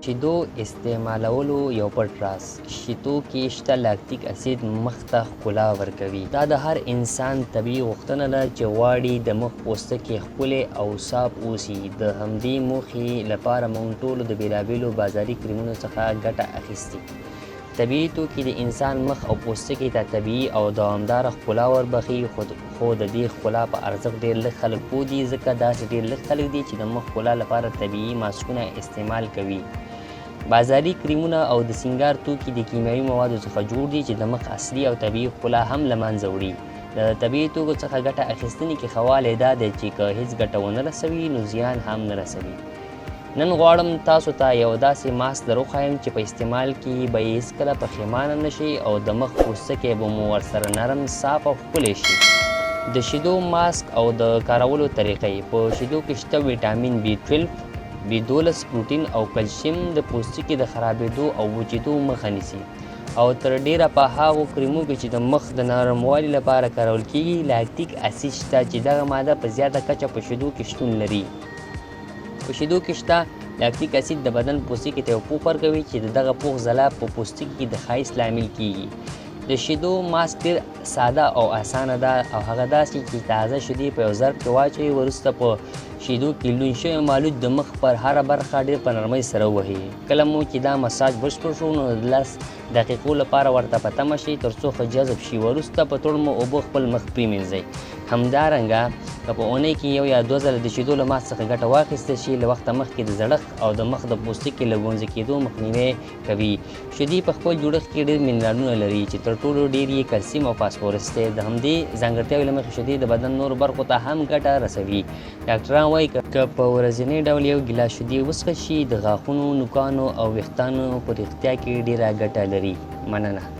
شیدو استعمالولو یو پټ راز. شیدو کې شته لاکتیک اسید مخ ته ښکلا ورکوي. دا د هر انسان طبیعي غوښتنه ده چې غواړي د مخ پوستکی ښکلی او صاف اوسي. د همدې موخې لپاره موږ ټولو د بېلابېلو بازاري کریمونو څخه ګټه اخیستې. طبیعي توکي د انسان مخ او پوستکي ته طبیعي او دوامداره ښکلا وربخښي، خو د دې ښکلا په ارزښت ډېر لږ خلک پوه دي، ځکه داسې ډېر لږ خلک دي چې د مخ ښکلا لپاره طبیعي ماسکونه استعمال کوي. بازاري کریمونه او د سینګار توکي د کیمیاوي موادو څخه جوړ دي چې د مخ اصلي او طبیعي ښکلا هم له منځه وړي. د طبیعي توکو څخه ګټه اخیستنې کې ښه والی دا دی چې که هیڅ ګټه ونه رسوي نو زیان هم نه رسوي. نن غواړم تاسو ته یو داسې ماسک در وښایم چې په استعمال کې به یې هېڅکله پښیمانه نه شئ او د مخ پوستکی به مو ورسره نرم، صاف او ښکلی شي. د شیدو ماسک او د کارولو طریقې: په شیدو کې شته ویټامین B12، B12 پروټین او کلشیم د پوستکي د خرابېدو او وچېدو مخه نیسي. او تر ډیره په هغو کریمو کې چې د مخ د نرموالي لپاره کارول کیږي لاکتیک اسید شته چې دغه ماده په زیاته کچه په شیدو کې شتون لري. په شیدو کې شته لاکتیک اسید د بدن پوستکي ته یو پوښ ورکوي چې د دغه پوښ ځلا په پوستکي کې د ښایست لامل کیږي. د شیدو ماسک ډېر ساده او اسانه ده او هغه داسې چې تازه شیدې په یو ظرف کې واچوئ، وروسته په شیدو کې لوند شوی مالوچ د مخ پر هره برخه ډېر په نرمۍ سره ووهئ. کله مو چې دا مساج بشپړ شو نو د 10 دقیقو لپاره ورته په تمه شئ تر څو ښه جذب شي. وروسته په توړمو اوبو خپل مخ پرېمینځئ. همدارنګه که په اونۍ کې یو یا 2 ځله د شیدو له ماسک څخه ګټه واخیستل شي، له وخته مخکې د زړښت او د مخ د پوستکي له ګونځې کېدو مخنیوی کوي. شیدې په خپل جوړښت کې ډېر منرالونه لري چې تر ټولو ډېر یې کلسیم او فاسفورس دی. د همدې ځانګړتیاوې له مخې شیدې د بدن نورو برخو ته هم ګټه رسوي. ډاکټران وایي که په ورځني ډول یو ګیلاس شیدې وڅښل شي د غاښونو، نوکانو او ویښتانو په روغتیا کې ډېره ګټه لري. مننه.